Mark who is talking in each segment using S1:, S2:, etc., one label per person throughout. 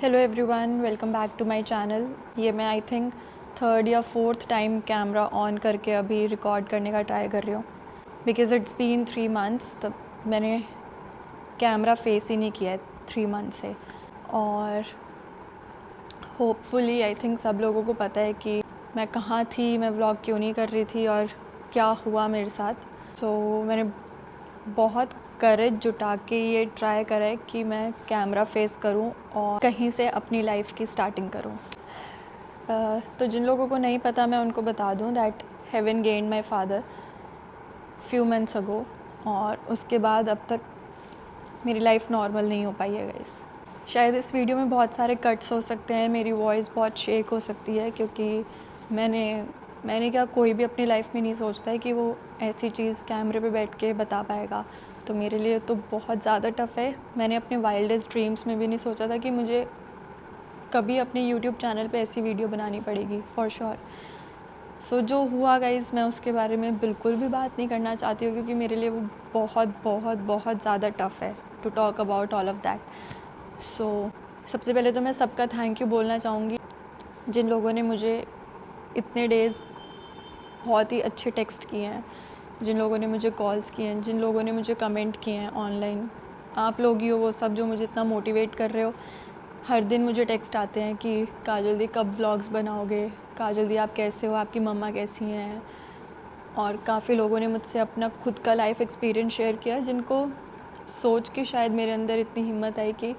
S1: Hello everyone, welcome back to my channel. ये मैं I think third या fourth time camera on करके अभी रिकॉर्ड करने का ट्राई कर रही हूँ, बिकॉज़ इट्स बीन 3 मंथ्स तब मैंने कैमरा फेस ही नहीं किया है 3 मंथ से। और होपफुली आई थिंक सब लोगों को पता है कि मैं कहाँ थी, मैं व्लॉग क्यों नहीं कर रही थी और क्या हुआ मेरे साथ। मैंने बहुत करेज जुटा के ये ट्राई करा है कि मैं कैमरा फेस करूं और कहीं से अपनी लाइफ की स्टार्टिंग करूं। तो जिन लोगों को नहीं पता मैं उनको बता दूं that heaven gained my father few months ago, और उसके बाद अब तक मेरी लाइफ नॉर्मल नहीं हो पाई है गाइस। शायद इस वीडियो में बहुत सारे कट्स हो सकते हैं, मेरी वॉइस बहुत शेक हो सकती है, क्योंकि मैंने क्या, कोई भी अपनी लाइफ में नहीं सोचता है कि वो ऐसी चीज़ कैमरे पे बैठ के बता पाएगा। तो मेरे लिए तो बहुत ज़्यादा टफ़ है। मैंने अपने वाइल्डेस्ट ड्रीम्स में भी नहीं सोचा था कि मुझे कभी अपने यूट्यूब चैनल पे ऐसी वीडियो बनानी पड़ेगी, फॉर श्योर। जो हुआ गाइज़, मैं उसके बारे में बिल्कुल भी बात नहीं करना चाहती हूँ, क्योंकि मेरे लिए वो बहुत बहुत बहुत ज़्यादा टफ़ है to talk about all of that. सबसे पहले तो मैं सबका थैंक यू बोलना चाहूँगी जिन लोगों ने मुझे इतने डेज़ बहुत ही अच्छे टेक्स्ट किए हैं, जिन लोगों ने मुझे कॉल्स किए हैं, जिन लोगों ने मुझे कमेंट किए हैं ऑनलाइन। आप लोग ही हो वो सब जो मुझे इतना मोटिवेट कर रहे हो। हर दिन मुझे टेक्स्ट आते हैं कि काजल दी कब व्लॉग्स बनाओगे, काजल दी आप कैसे हो, आपकी मम्मा कैसी हैं। और काफ़ी लोगों ने मुझसे अपना खुद का लाइफ एक्सपीरियंस शेयर किया, जिनको सोच के शायद मेरे अंदर इतनी हिम्मत आई कि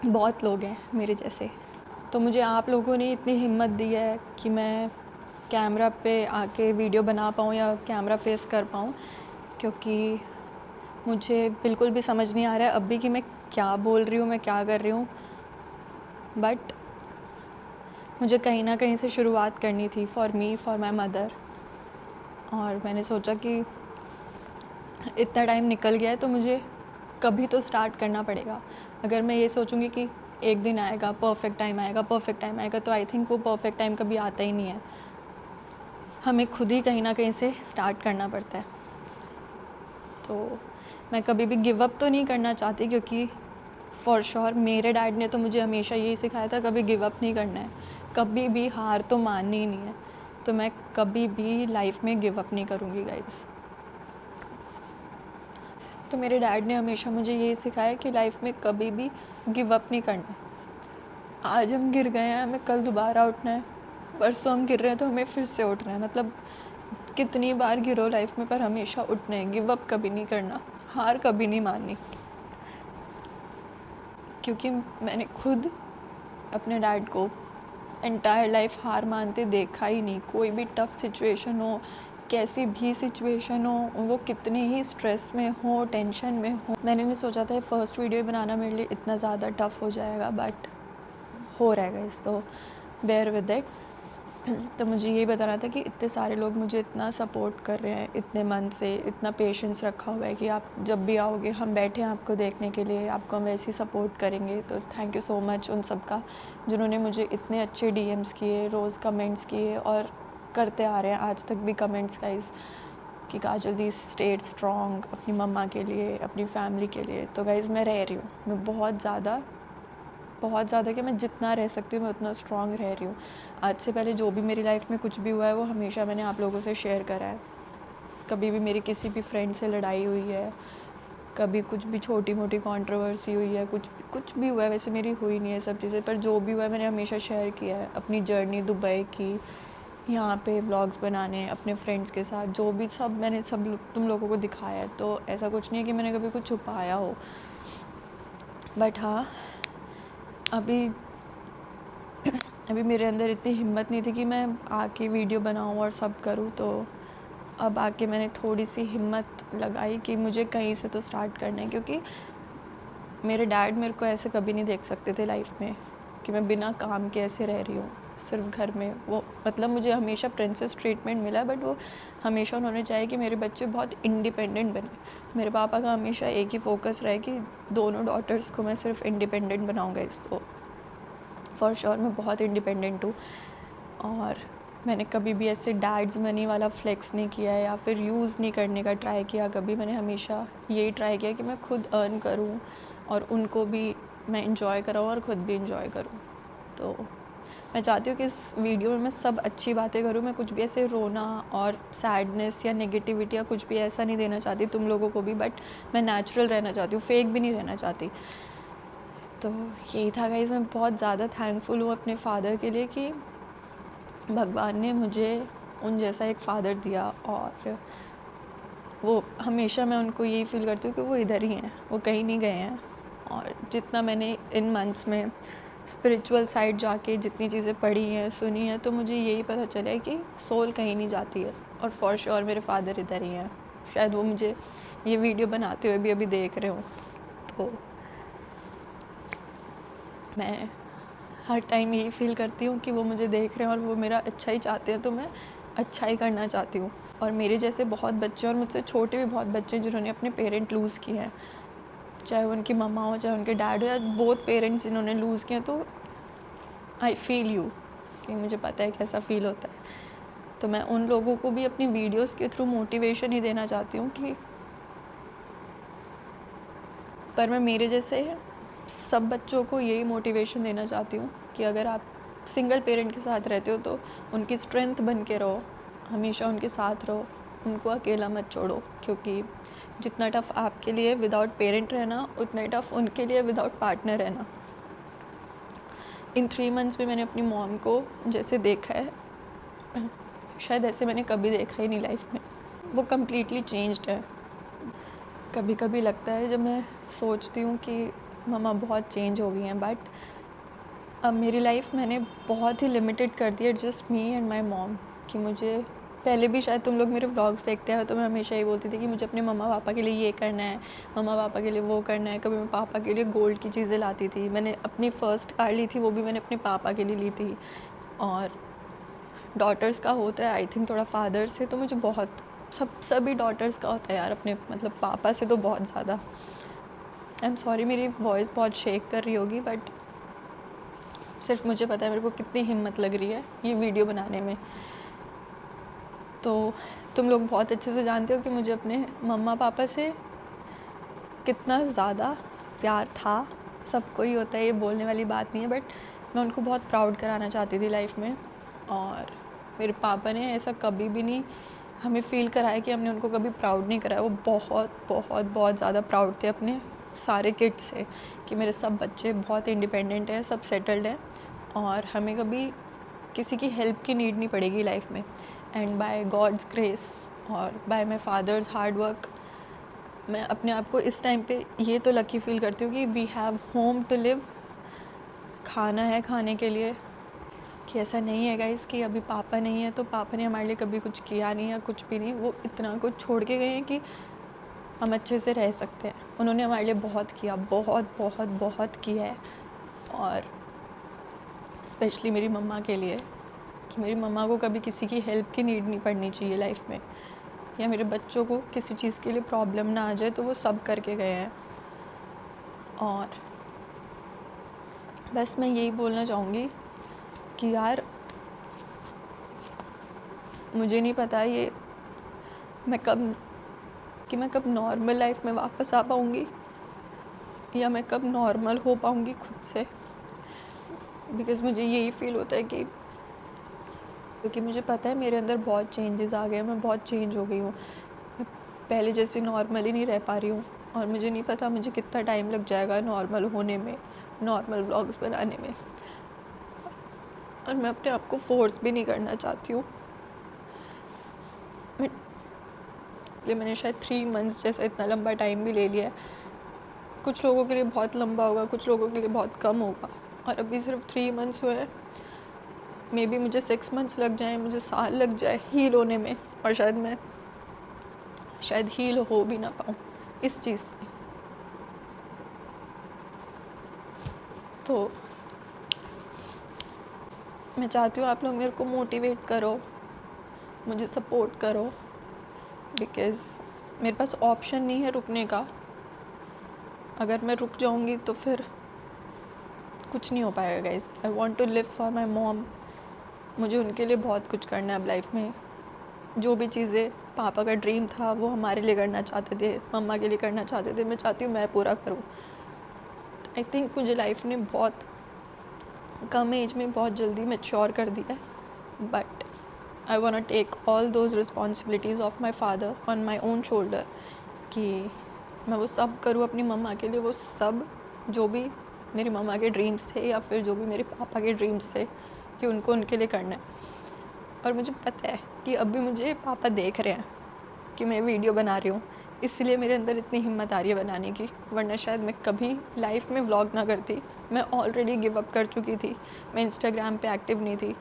S1: बहुत लोग हैं मेरे जैसे। तो मुझे आप लोगों ने इतनी हिम्मत दी है कि मैं कैमरा पे आके वीडियो बना पाऊँ या कैमरा फेस कर पाऊँ, क्योंकि मुझे बिल्कुल भी समझ नहीं आ रहा है अब भी कि मैं क्या बोल रही हूँ, मैं क्या कर रही हूँ। बट मुझे कहीं ना कहीं से शुरुआत करनी थी, for me, for my mother. और मैंने सोचा कि इतना टाइम निकल गया है तो मुझे कभी तो स्टार्ट करना पड़ेगा। अगर मैं ये सोचूंगी कि एक दिन आएगा, परफेक्ट टाइम आएगा, परफेक्ट टाइम आएगा, तो आई थिंक वो परफेक्ट टाइम कभी आता ही नहीं है। हमें खुद ही कहीं ना कहीं से स्टार्ट करना पड़ता है। तो मैं कभी भी गिव अप तो नहीं करना चाहती, क्योंकि फॉर श्योर मेरे डैड ने तो मुझे हमेशा यही सिखाया था, कभी गिव अप नहीं करना है, कभी भी हार तो माननी ही नहीं है। तो मैं कभी भी लाइफ में गिव अप नहीं करूँगी गाइस। तो मेरे डैड ने हमेशा मुझे यही सिखाया कि लाइफ में कभी भी गिव अप नहीं करना है। आज हम गिर गए हैं, हमें कल दोबारा उठना है, परसों हम गिर रहे हैं तो हमें फिर से उठना है। मतलब कितनी बार गिरो लाइफ में, पर हमेशा उठना है, गिव अप कभी नहीं करना, हार कभी नहीं माननी। क्योंकि मैंने खुद अपने डैड को एंटायर लाइफ हार मानते देखा ही नहीं। कोई भी टफ़ सिचुएशन हो, कैसी भी सिचुएशन हो, वो कितने ही स्ट्रेस में हो, टेंशन में हो, मैंने नहीं सोचा था फर्स्ट वीडियो बनाना मेरे लिए इतना ज़्यादा टफ़ हो जाएगा, बट हो रहेगा इस, तो बेयर विद इट। तो मुझे यही बताना था कि इतने सारे लोग मुझे इतना सपोर्ट कर रहे हैं, इतने मन से इतना पेशेंस रखा हुआ है कि आप जब भी आओगे हम बैठे हैं आपको देखने के लिए, आपको हम वैसे ही सपोर्ट करेंगे। तो थैंक यू सो मच उन सब का, जिन्होंने मुझे इतने अच्छे डीएम्स किए, रोज़ कमेंट्स किए, और करते आ रहे हैं आज तक भी कमेंट्स गाइस कि काजल दी स्टेट स्ट्रॉन्ग अपनी मम्मा के लिए, अपनी फैमिली के लिए। तो गाइस मैं रह रही हूँ, मैं बहुत ज़्यादा कि मैं जितना रह सकती हूँ मैं उतना स्ट्रॉन्ग रह रही हूँ। आज से पहले जो भी मेरी लाइफ में कुछ भी हुआ है वो हमेशा मैंने आप लोगों से शेयर करा है। कभी भी मेरी किसी भी फ्रेंड से लड़ाई हुई है, कभी कुछ भी छोटी मोटी कंट्रोवर्सी हुई है, कुछ भी हुआ है, वैसे मेरी हुई नहीं है सब चीज़ें, पर जो भी हुआ है मैंने हमेशा शेयर किया है। अपनी जर्नी दुबई की, यहाँ पे व्लॉग्स बनाने अपने फ्रेंड्स के साथ, जो भी सब मैंने तुम लोगों को दिखाया है। तो ऐसा कुछ नहीं है कि मैंने कभी कुछ छुपाया हो। बट हाँ, अभी मेरे अंदर इतनी हिम्मत नहीं थी कि मैं आके वीडियो बनाऊँ और सब करूँ। तो अब आके मैंने थोड़ी सी हिम्मत लगाई कि मुझे कहीं से तो स्टार्ट करना है, क्योंकि मेरे डैड मेरे को ऐसे कभी नहीं देख सकते थे लाइफ में कि मैं बिना काम के ऐसे रह रही हूँ सिर्फ घर में। वो मतलब मुझे हमेशा प्रिंसेस ट्रीटमेंट मिला, बट वो हमेशा उन्होंने चाहे कि मेरे बच्चे बहुत इंडिपेंडेंट बने। मेरे पापा का हमेशा एक ही फोकस रहा कि दोनों डॉटर्स को मैं सिर्फ इंडिपेंडेंट बनाऊँगा। इस तो फॉर श्योर मैं बहुत इंडिपेंडेंट हूँ, और मैंने कभी भी ऐसे डैड्स मनी वाला फ्लेक्स नहीं किया है या फिर यूज़ नहीं करने का ट्राई किया कभी। मैंने हमेशा यही ट्राई किया कि मैं खुद अर्न करूँ और उनको भी मैं इंजॉय कराऊँ और ख़ुद भी इंजॉय करूँ। तो मैं चाहती हूँ कि इस वीडियो में मैं सब अच्छी बातें करूँ, मैं कुछ भी ऐसे रोना और सैडनेस या नेगेटिविटी या कुछ भी ऐसा नहीं देना चाहती तुम लोगों को भी, बट मैं नेचुरल रहना चाहती हूँ, फेक भी नहीं रहना चाहती। तो यही था गाइज़, मैं बहुत ज़्यादा थैंकफुल हूँ अपने फ़ादर के लिए कि भगवान ने मुझे उन जैसा एक फ़ादर दिया, और वो हमेशा मैं उनको यही फ़ील करती हूँ कि वो इधर ही हैं, वो कहीं नहीं गए हैं। और जितना मैंने इन मंथ्स में स्पिरिचुअल साइड जाके जितनी चीज़ें पढ़ी हैं, सुनी हैं, तो मुझे यही पता चला है कि सोल कहीं नहीं जाती है, और फॉर श्योर मेरे फ़ादर इधर ही हैं। शायद वो मुझे ये वीडियो बनाते हुए भी अभी देख रहे हो। तो मैं हर टाइम यही फ़ील करती हूँ कि वो मुझे देख रहे हैं और वो मेरा अच्छा ही चाहते हैं, तो मैं अच्छा ही करना चाहती हूँ। और मेरे जैसे बहुत बच्चे और मुझसे छोटे भी बहुत बच्चे हैं जिन्होंने अपने पेरेंट लूज़ किए हैं, चाहे उनकी मम्मा हो चाहे उनके डैड हो, या बोथ पेरेंट्स जिन्होंने लूज़ किए हैं। तो आई फील यू, कि मुझे पता है कैसा फ़ील होता है। तो मैं उन लोगों को भी अपनी वीडियोस के थ्रू मोटिवेशन ही देना चाहती हूँ कि पर मैं मेरे जैसे सब बच्चों को यही मोटिवेशन देना चाहती हूँ कि अगर आप सिंगल पेरेंट के साथ रहते हो तो उनकी स्ट्रेंथ बन के रहो, हमेशा उनके साथ रहो, उनको अकेला मत छोड़ो, क्योंकि जितना टफ़ आपके लिए विदाउट पेरेंट रहना, उतना ही टफ़ उनके लिए विदाउट पार्टनर रहना। इन 3 मंथ्स में मैंने अपनी मॉम को जैसे देखा है, शायद ऐसे मैंने कभी देखा ही नहीं लाइफ में। वो कम्प्लीटली चेंज्ड है। कभी कभी लगता है जब मैं सोचती हूँ कि मम्मा बहुत चेंज हो गई हैं, बट अब मेरी लाइफ मैंने बहुत ही लिमिटेड कर दी है, just me and my mom. कि मुझे पहले भी शायद तुम लोग मेरे व्लॉग्स देखते हैं तो मैं हमेशा ये बोलती थी कि मुझे अपने मम्मा पापा के लिए ये करना है, मम्मा पापा के लिए वो करना है। कभी मैं पापा के लिए गोल्ड की चीज़ें लाती थी, मैंने अपनी फ़र्स्ट कार ली थी, वो भी मैंने अपने पापा के लिए ली थी। और डॉटर्स का होता है आई थिंक थोड़ा फादर से, तो मुझे बहुत सभी डॉटर्स का होता है यार, अपने मतलब पापा से तो बहुत ज़्यादा। आई एम सॉरी मेरी वॉइस बहुत शेक कर रही होगी, बट सिर्फ मुझे पता है मेरे को कितनी हिम्मत लग रही है ये वीडियो बनाने में। तो तुम लोग बहुत अच्छे से जानते हो कि मुझे अपने मम्मा पापा से कितना ज़्यादा प्यार था। सबको ही होता है, ये बोलने वाली बात नहीं है, बट मैं उनको बहुत प्राउड कराना चाहती थी लाइफ में। और मेरे पापा ने ऐसा कभी भी नहीं हमें फ़ील कराया कि हमने उनको कभी प्राउड नहीं कराया। वो बहुत बहुत बहुत ज़्यादा प्राउड थे अपने सारे किड्स से कि मेरे सब बच्चे बहुत इंडिपेंडेंट हैं, सब सेटल्ड हैं, और हमें कभी किसी की हेल्प की नीड नहीं पड़ेगी लाइफ में। एंड बाय गॉड्स ग्रेस और bye my father's hard work, मैं अपने आप को इस टाइम पे ये तो लकी फ़ील करती हूँ कि we have home to live, खाना है खाने के लिए। कि ऐसा नहीं है गाइस कि अभी पापा नहीं है तो पापा ने हमारे लिए कभी कुछ किया नहीं या कुछ भी नहीं। वो इतना कुछ छोड़ के गए हैं कि हम अच्छे से रह सकते हैं। उन्होंने हमारे लिए बहुत किया, बहुत बहुत बहुत किया है। और स्पेशली मेरी मम्मा के लिए, कि मेरी मम्मा को कभी किसी की हेल्प की नीड नहीं पड़नी चाहिए लाइफ में, या मेरे बच्चों को किसी चीज़ के लिए प्रॉब्लम ना आ जाए, तो वो सब करके गए हैं। और बस मैं यही बोलना चाहूँगी कि यार मुझे नहीं पता ये मैं कब नॉर्मल लाइफ में वापस आ पाऊँगी, या मैं कब नॉर्मल हो पाऊँगी खुद से। बिकॉज़ मुझे यही फ़ील होता है कि क्योंकि मुझे पता है मेरे अंदर बहुत चेंजेस आ गए हैं, मैं बहुत चेंज हो गई हूँ। मैं पहले जैसी नॉर्मल ही नहीं रह पा रही हूँ, और मुझे नहीं पता मुझे कितना टाइम लग जाएगा नॉर्मल होने में, नॉर्मल व्लॉग्स बनाने में। और मैं अपने आप को फ़ोर्स भी नहीं करना चाहती हूँ। इसलिए मैंने शायद 3 मंथ्स जैसा इतना लंबा टाइम भी ले लिया है। कुछ लोगों के लिए बहुत लंबा होगा, कुछ लोगों के लिए बहुत कम होगा, और अभी सिर्फ 3 मंथ्स हुए हैं। मे बी मुझे 6 मंथ्स लग जाए, मुझे साल लग जाए हील होने में, और शायद हील हो भी ना पाऊँ इस चीज़ से। तो मैं चाहती हूँ आप लोग मेरे को मोटिवेट करो, मुझे सपोर्ट करो, बिकॉज़ मेरे पास ऑप्शन नहीं है रुकने का। अगर मैं रुक जाऊँगी तो फिर कुछ नहीं हो पाएगा guys. I want to live for my mom. मुझे उनके लिए बहुत कुछ करना है अब लाइफ में। जो भी चीज़ें पापा का ड्रीम था वो हमारे लिए करना चाहते थे, मम्मा के लिए करना चाहते थे, मैं चाहती हूँ मैं पूरा करूँ। आई थिंक मुझे लाइफ ने बहुत कम एज में बहुत जल्दी मैच्योर कर दिया है, but I want to take all those responsibilities of my father on my own shoulder, कि मैं वो सब करूँ अपनी मम्मा के लिए, वो सब जो भी मेरी मम्मा के ड्रीम्स थे या फिर जो भी मेरे पापा के ड्रीम्स थे कि उनको उनके लिए करना है। और मुझे पता है कि अभी मुझे पापा देख रहे हैं कि मैं वीडियो बना रही हूँ, इसलिए मेरे अंदर इतनी हिम्मत आ रही है बनाने की, वरना शायद मैं कभी लाइफ में व्लॉग ना करती। मैं ऑलरेडी गिव अप कर चुकी थी, मैं इंस्टाग्राम पे एक्टिव नहीं थी।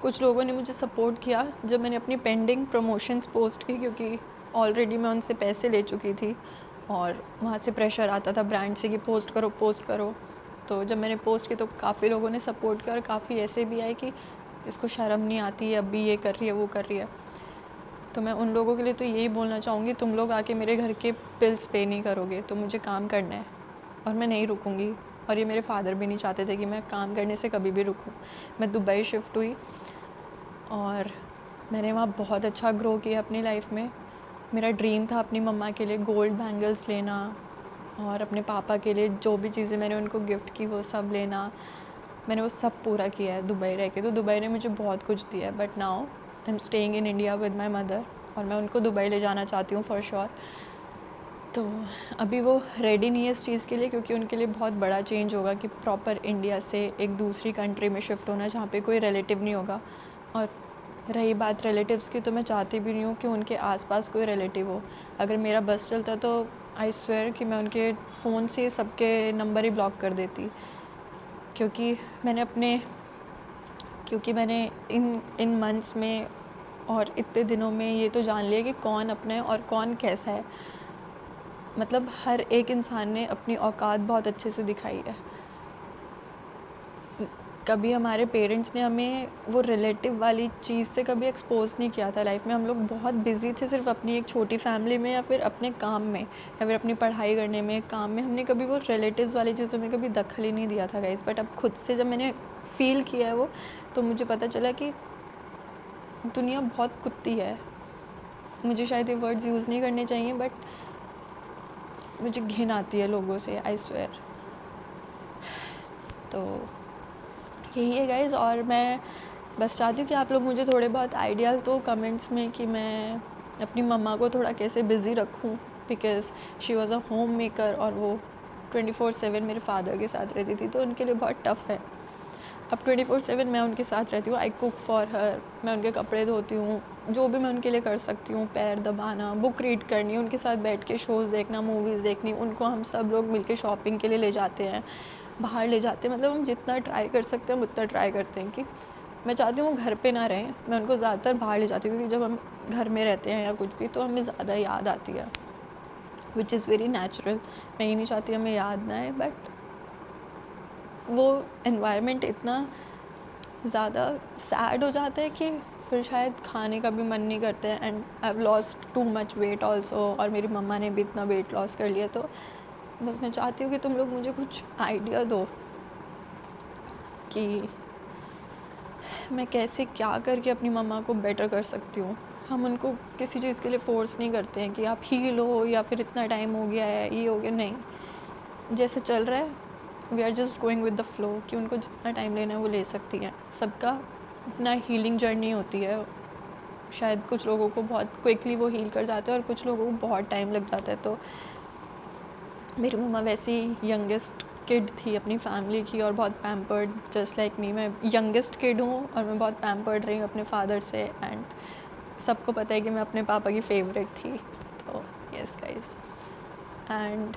S1: कुछ लोगों ने मुझे सपोर्ट किया जब मैंने अपनी पेंडिंग प्रमोशंस पोस्ट की, क्योंकि ऑलरेडी मैं उनसे पैसे ले चुकी थी और वहाँ से प्रेशर आता था ब्रांड से कि पोस्ट करो पोस्ट करो। तो जब मैंने पोस्ट की तो काफ़ी लोगों ने सपोर्ट किया और काफ़ी ऐसे भी आए कि इसको शर्म नहीं आती है, अभी ये कर रही है वो कर रही है। तो मैं उन लोगों के लिए तो यही बोलना चाहूँगी, तुम लोग आके मेरे घर के बिल्स पे नहीं करोगे तो मुझे काम करना है और मैं नहीं रुकूँगी। और ये मेरे फादर भी नहीं चाहते थे कि मैं काम करने से कभी भी रुकूँ। मैं दुबई शिफ्ट हुई और मैंने वहाँ बहुत अच्छा ग्रो किया अपनी लाइफ में। मेरा ड्रीम था अपनी मम्मा के लिए गोल्ड बैंगल्स लेना और अपने पापा के लिए जो भी चीज़ें मैंने उनको गिफ्ट की वो सब लेना। मैंने वो सब पूरा किया है दुबई रह के। तो दुबई ने मुझे बहुत कुछ दिया है, but now I am staying in India with my mother और मैं उनको दुबई ले जाना चाहती हूँ फॉर श्योर। तो अभी वो रेडी नहीं है इस चीज़ के लिए, क्योंकि उनके लिए बहुत बड़ा चेंज होगा कि प्रॉपर इंडिया से एक दूसरी कंट्री में शिफ्ट होना जहाँ पे कोई रिलेटिव नहीं होगा। और रही बात रिलेटिव्स की, तो मैं चाहती भी नहीं हूँ कि उनके आसपास कोई रिलेटिव हो। अगर मेरा बस चलता तो आई स्वेयर कि मैं उनके फ़ोन से सबके नंबर ही ब्लॉक कर देती, क्योंकि मैंने इन मंथ्स में और इतने दिनों में ये तो जान लिया कि कौन अपना है और कौन कैसा है। मतलब हर एक इंसान ने अपनी औकात बहुत अच्छे से दिखाई है। कभी हमारे पेरेंट्स ने हमें वो रिलेटिव वाली चीज़ से कभी एक्सपोज नहीं किया था लाइफ में। हम लोग बहुत बिजी थे सिर्फ अपनी एक छोटी फैमिली में या फिर अपने काम में या फिर अपनी पढ़ाई करने में, काम में। हमने कभी वो रिलेटिव्स वाली चीज़ों में कभी दखल ही नहीं दिया था गाइस। बट अब खुद से जब मैंने फ़ील किया है वो, तो मुझे पता चला कि दुनिया बहुत कुत्ती है। मुझे शायद ये वर्ड्स यूज़ नहीं करने चाहिए, बट मुझे घिन आती है लोगों से, आई स्वेयर। तो यही है गाइज़। और मैं बस चाहती हूँ कि आप लोग मुझे थोड़े बहुत आइडियाज़ दो कमेंट्स में कि मैं अपनी मम्मा को थोड़ा कैसे बिज़ी रखूँ, because she was a home maker और वो 24/7 मेरे फादर के साथ रहती थी, तो उनके लिए बहुत टफ़ है। अब 24/7 मैं उनके साथ रहती हूँ, आई कुक फॉर हर, मैं उनके कपड़े धोती हूँ, जो भी मैं उनके लिए कर सकती हूँ, पैर दबाना, बुक रीड करनी, उनके साथ बैठ के शोज़ देखना, मूवीज़ देखनी। उनको हम सब लोग मिलके शॉपिंग के लिए ले जाते हैं, बाहर ले जाते हैं। मतलब हम जितना ट्राई कर सकते हैं हम उतना ट्राई करते हैं कि मैं चाहती हूँ वो घर पे ना रहें, मैं उनको ज़्यादातर बाहर ले जाती हूँ, क्योंकि जब हम घर में रहते हैं या कुछ भी तो हमें ज़्यादा याद आती है, विच इज़ वेरी नेचुरल। मैं ये नहीं चाहती हमें याद ना आए, बट वो एनवायरनमेंट इतना ज़्यादा सैड हो जाता है कि फिर शायद खाने का भी मन नहीं करता है। And I have lost too much weight also, और मेरी मम्मा ने भी इतना वेट लॉस कर लिया। तो बस मैं चाहती हूँ कि तुम लोग मुझे कुछ आइडिया दो कि मैं कैसे क्या करके अपनी मम्मा को बेटर कर सकती हूँ। हम उनको किसी चीज़ के लिए फ़ोर्स नहीं करते हैं कि आप हील हो या फिर इतना टाइम हो गया है, ये हो गया, नहीं। जैसे चल रहा है we are just going with the flow, कि उनको जितना टाइम लेना है वो ले सकती हैं। सबका अपना हीलिंग जर्नी होती है। शायद कुछ लोगों को बहुत क्विकली वो हील कर जाते हैं और कुछ लोगों को बहुत टाइम लग जाता है। तो मेरी मम्मा वैसी यंगेस्ट किड थी अपनी फैमिली की और बहुत पैम्पर्ड, जस्ट लाइक मी। मैं यंगेस्ट किड हूँ और मैं बहुत पैम्पर्ड रही हूँ अपने फादर से। एंड सबको पता है कि मैं अपने पापा की फेवरेट थी। तो यस गाइस, एंड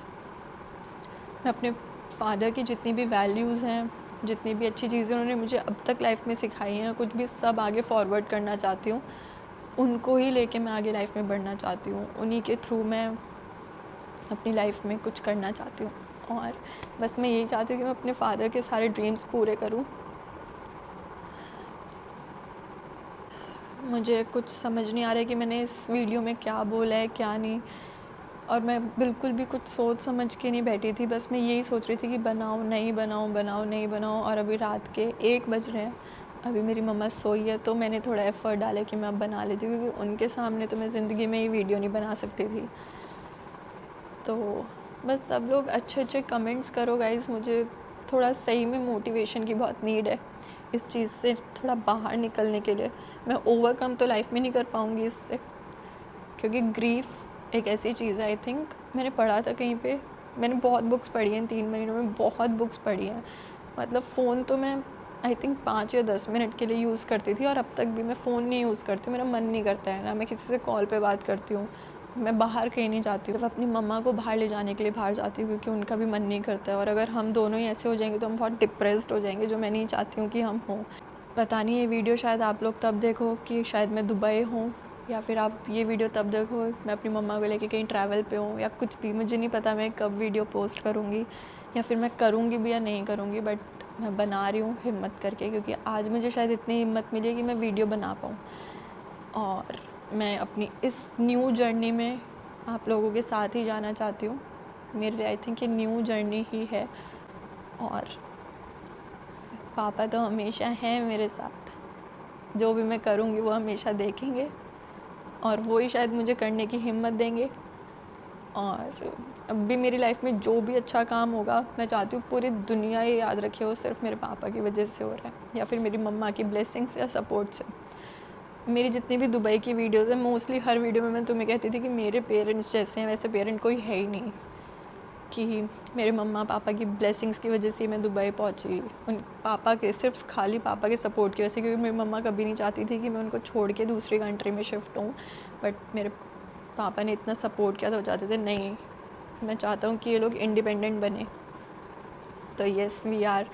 S1: मैं अपने फादर की जितनी भी वैल्यूज़ हैं, जितनी भी अच्छी चीज़ें उन्होंने मुझे अब तक लाइफ में सिखाई हैं, कुछ भी सब आगे फॉरवर्ड करना चाहती हूँ। उनको ही लेके मैं आगे लाइफ में बढ़ना चाहती हूँ। उन्हीं के थ्रू मैं अपनी लाइफ में कुछ करना चाहती हूँ। और बस मैं यही चाहती हूँ कि मैं अपने फादर के सारे ड्रीम्स पूरे करूँ। मुझे कुछ समझ नहीं आ रहा है कि मैंने इस वीडियो में क्या बोला है क्या नहीं, और मैं बिल्कुल भी कुछ सोच समझ के नहीं बैठी थी। बस मैं यही सोच रही थी कि बनाऊँ नहीं बनाऊँ, बनाऊँ नहीं बनाऊँ। और अभी रात के 1 बज रहे हैं, अभी मेरी मम्मा सोई है, तो मैंने थोड़ा एफ़र्ट डाला कि मैं अब बना लेती हूँ, क्योंकि उनके सामने तो मैं ज़िंदगी में ये वीडियो नहीं बना सकती थी। तो बस सब लोग अच्छे अच्छे कमेंट्स करो गाइज़, मुझे थोड़ा सही में मोटिवेशन की बहुत नीड है इस चीज़ से थोड़ा बाहर निकलने के लिए। मैं ओवरकम तो लाइफ में नहीं कर पाऊँगी इससे, क्योंकि ग्रीफ एक ऐसी चीज़ है, आई थिंक मैंने पढ़ा था कहीं पे, मैंने बहुत बुक्स पढ़ी हैं 3 महीनों में, बहुत बुक्स पढ़ी हैं। मतलब फ़ोन तो मैं आई थिंक 5 या 10 मिनट के लिए यूज़ करती थी, और अब तक भी मैं फ़ोन नहीं यूज़ करती हूँ। मेरा मन नहीं करता है ना, मैं किसी से कॉल पे बात करती हूँ, मैं बाहर कहीं नहीं जाती हूँ। अपनी मम्मा को बाहर ले जाने के लिए बाहर जाती हूँ, क्योंकि उनका भी मन नहीं करता है, और अगर हम दोनों ही ऐसे हो जाएंगे तो हम बहुत डिप्रेस्ड हो जाएंगे, जो मैं नहीं चाहती हूँ कि हम हों। पता नहीं ये वीडियो शायद आप लोग तब देखो कि शायद मैं दुबई हूँ, या फिर आप ये वीडियो तब देखो मैं अपनी मम्मा को लेके कहीं ट्रैवल पे हूँ, या कुछ भी, मुझे नहीं पता मैं कब वीडियो पोस्ट करूँगी, या फिर मैं करूँगी भी या नहीं करूँगी, बट मैं बना रही हूँ हिम्मत करके, क्योंकि आज मुझे शायद इतनी हिम्मत मिली है कि मैं वीडियो बना पाऊँ। और मैं अपनी इस न्यू जर्नी में आप लोगों के साथ ही जाना चाहती हूँ। मेरे लिए आई थिंक ये न्यू जर्नी ही है, और पापा तो हमेशा हैं मेरे साथ, जो भी मैं करूँगी वो हमेशा देखेंगे, और वो ही शायद मुझे करने की हिम्मत देंगे। और अब भी मेरी लाइफ में जो भी अच्छा काम होगा, मैं चाहती हूँ पूरी दुनिया ये याद रखे वो सिर्फ मेरे पापा की वजह से हो रहा है, या फिर मेरी मम्मा की ब्लेसिंग्स या सपोर्ट से। मेरी जितनी भी दुबई की वीडियोज़ हैं, मोस्टली हर वीडियो में मैं तुम्हें कहती थी कि मेरे पेरेंट्स जैसे हैं वैसे पेरेंट कोई है ही नहीं, कि मेरे मम्मा पापा की ब्लेसिंग्स की वजह से मैं दुबई पहुंची, उन पापा के, सिर्फ खाली पापा के सपोर्ट की वजह से, क्योंकि मेरी मम्मा कभी नहीं चाहती थी कि मैं उनको छोड़ के दूसरी कंट्री में शिफ्ट हूँ, बट मेरे पापा ने इतना सपोर्ट किया तो वो चाहते थे नहीं, मैं चाहता हूँ कि ये लोग इंडिपेंडेंट बने। तो yes, we are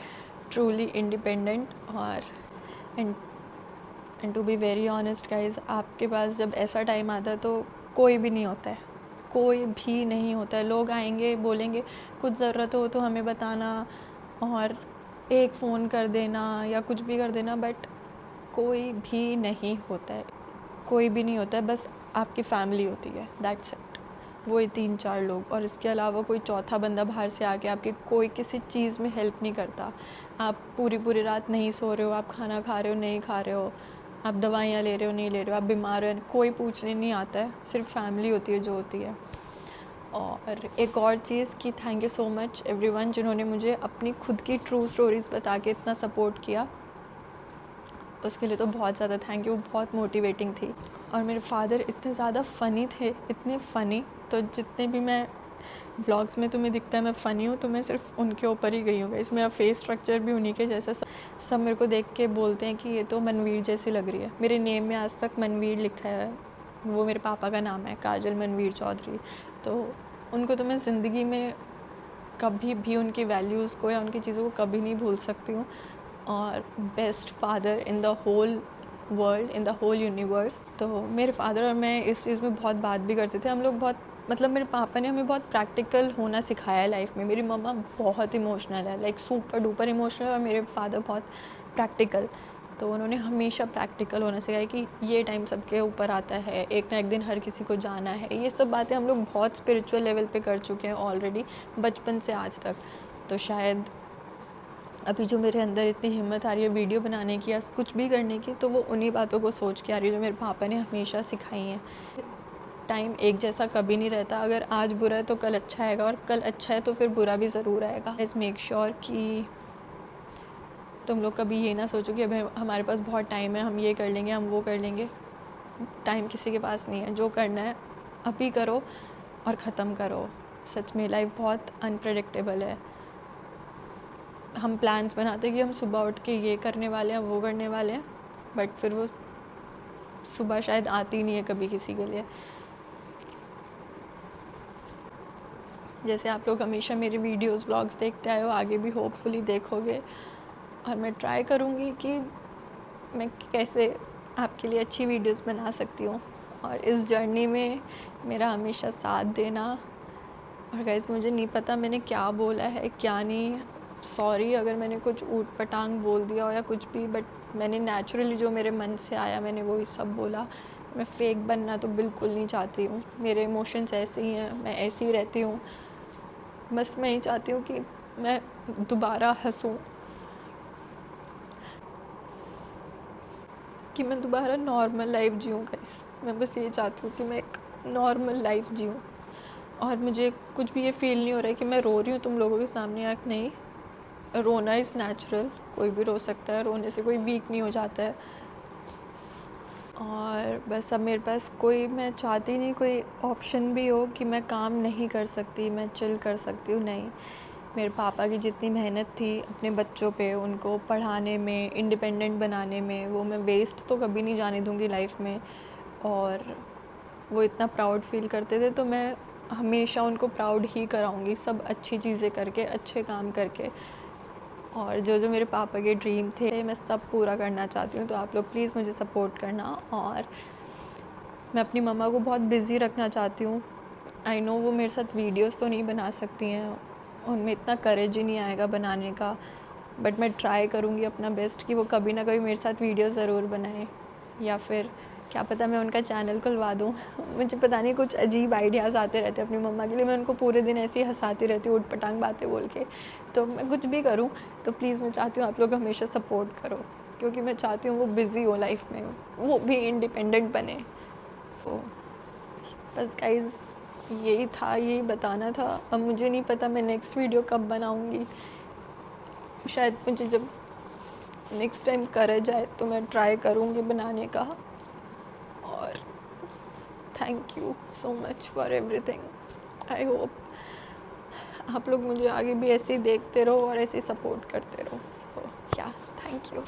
S1: truly independent. और and to be very honest guys, आपके पास जब ऐसा टाइम आता है तो कोई भी नहीं होता है, कोई भी नहीं होता है। लोग आएंगे, बोलेंगे कुछ ज़रूरत हो तो हमें बताना, और एक फ़ोन कर देना या कुछ भी कर देना, बट कोई भी नहीं होता है, कोई भी नहीं होता है। बस आपकी फैमिली होती है, दैट्स इट, वही 3-4 लोग, और इसके अलावा कोई चौथा बंदा बाहर से आके आपके कोई किसी चीज़ में हेल्प नहीं करता। आप पूरी पूरी रात नहीं सो रहे हो, आप खाना खा रहे हो नहीं खा रहे हो, आप दवाइयाँ ले रहे हो नहीं ले रहे हो, आप बीमार हो, कोई पूछने नहीं आता है, सिर्फ फैमिली होती है जो होती है। और एक और चीज़ कि thank you so much everyone जिन्होंने मुझे अपनी खुद की ट्रू स्टोरीज़ बता के इतना सपोर्ट किया, उसके लिए तो बहुत ज़्यादा थैंक यू, बहुत मोटिवेटिंग थी। और मेरे फादर इतने ज़्यादा फ़नी थे, इतने फ़नी, तो जितने भी मैं व्लॉग्स में तुम्हें दिखता है मैं फ़नी हूँ, तो मैं सिर्फ उनके ऊपर ही गई हूँ गाइस। मेरा फेस स्ट्रक्चर भी उन्हीं के जैसा, सब मेरे को देख के बोलते हैं कि ये तो मनवीर जैसी लग रही है। मेरे नेम में आज तक मनवीर लिखा है, वो मेरे पापा का नाम है, काजल मनवीर चौधरी। तो उनको तो मैं ज़िंदगी में कभी भी उनकी वैल्यूज़ को या उनकी चीज़ों को कभी नहीं भूल सकती हूँ। और best father in the whole world, in the whole universe. तो मेरे फादर और मैं इस चीज़ में बहुत बात भी करते थे। हम लोग बहुत, मतलब मेरे पापा ने हमें बहुत प्रैक्टिकल होना सिखाया है लाइफ में। मेरी मम्मा बहुत इमोशनल है, लाइक सुपर डुपर इमोशनल, और मेरे फादर बहुत प्रैक्टिकल। तो उन्होंने हमेशा प्रैक्टिकल होना सिखाया कि ये टाइम सबके ऊपर आता है, एक ना एक दिन हर किसी को जाना है। ये सब बातें हम लोग बहुत स्पिरिचुअल लेवल पे कर चुके हैं ऑलरेडी, बचपन से आज तक। तो शायद अभी जो मेरे अंदर इतनी हिम्मत आ रही है वीडियो बनाने की या कुछ भी करने की, तो वो उन्हीं बातों को सोच के आ रही है जो मेरे पापा ने हमेशा सिखाई हैं। टाइम एक जैसा कभी नहीं रहता, अगर आज बुरा है तो कल अच्छा आएगा, और कल अच्छा है तो फिर बुरा भी ज़रूर आएगा। लेट्स मेक श्योर कि तुम लोग कभी ये ना सोचो कि अभी हमारे पास बहुत टाइम है, हम ये कर लेंगे, हम वो कर लेंगे। टाइम किसी के पास नहीं है, जो करना है अभी करो और ख़त्म करो। सच में लाइफ बहुत अनप्रेडिक्टेबल है। हम प्लान्स बनाते हैं कि हम सुबह उठ के ये करने वाले हैं, वो करने वाले हैं, बट फिर वो सुबह शायद आती नहीं है कभी किसी के लिए। जैसे आप लोग हमेशा मेरे वीडियोस व्लॉग्स देखते आए हो, आगे भी होपफुली देखोगे, और मैं ट्राई करूँगी कि मैं कैसे आपके लिए अच्छी वीडियोस बना सकती हूँ, और इस जर्नी में मेरा हमेशा साथ देना। और गाइस, मुझे नहीं पता मैंने क्या बोला है क्या नहीं, सॉरी अगर मैंने कुछ ऊट पटांग बोल दिया हो या कुछ भी, बट मैंने नेचुरली जो मेरे मन से आया मैंने वही सब बोला। मैं फेक बनना तो बिल्कुल नहीं चाहती हूँ, मेरे इमोशंस ऐसे ही हैं, मैं ऐसी ही रहती हूँ। बस मैं ही चाहती हूँ कि मैं दोबारा हंसूँ, कि मैं दोबारा नॉर्मल लाइफ जीऊँ गाइस। मैं बस ये चाहती हूँ कि मैं एक नॉर्मल लाइफ जीऊँ, और मुझे कुछ भी ये फ़ील नहीं हो रहा है कि मैं रो रही हूँ तुम लोगों के सामने या नहीं। रोना इज़ नेचुरल, कोई भी रो सकता है, रोने से कोई वीक नहीं हो जाता है। और बस अब मेरे पास कोई, मैं चाहती नहीं कोई ऑप्शन भी हो कि मैं काम नहीं कर सकती, मैं चिल कर सकती हूँ, नहीं। मेरे पापा की जितनी मेहनत थी अपने बच्चों पे, उनको पढ़ाने में, इंडिपेंडेंट बनाने में, वो मैं वेस्ट तो कभी नहीं जाने दूँगी लाइफ में। और वो इतना प्राउड फील करते थे तो मैं हमेशा उनको प्राउड ही कराऊँगी, सब अच्छी चीज़ें करके, अच्छे काम करके। और जो जो मेरे पापा के ड्रीम थे मैं सब पूरा करना चाहती हूँ। तो आप लोग प्लीज़ मुझे सपोर्ट करना। और मैं अपनी मम्मा को बहुत बिज़ी रखना चाहती हूँ। आई नो वो मेरे साथ वीडियोस तो नहीं बना सकती हैं, उनमें इतना करेज ही नहीं आएगा बनाने का, बट मैं ट्राई करूँगी अपना बेस्ट कि वो कभी ना कभी मेरे साथ वीडियो ज़रूर बनाएं, या फिर क्या पता मैं उनका चैनल खुलवा दूँ। मुझे पता नहीं कुछ अजीब आइडियाज़ आते रहते हैं अपनी मम्मा के लिए, मैं उनको पूरे दिन ऐसे ही हंसाती रहती हूँ ऊट-पटांग बातें बोल के। तो मैं कुछ भी करूँ तो प्लीज़ मैं चाहती हूँ आप लोग हमेशा सपोर्ट करो, क्योंकि मैं चाहती हूँ वो बिज़ी हो लाइफ में, वो भी इंडिपेंडेंट बने। तो बस गाइज़ यही था, यही बताना था। अब मुझे नहीं पता मैं नेक्स्ट वीडियो कब बनाऊँगी, शायद मुझे जब नेक्स्ट टाइम करेज आए तो मैं ट्राई करूँगी बनाने का। और thank you so much for everything. I hope आप लोग मुझे आगे भी ऐसे ही देखते रहो और ऐसे ही सपोर्ट करते रहो। सो या थैंक यू।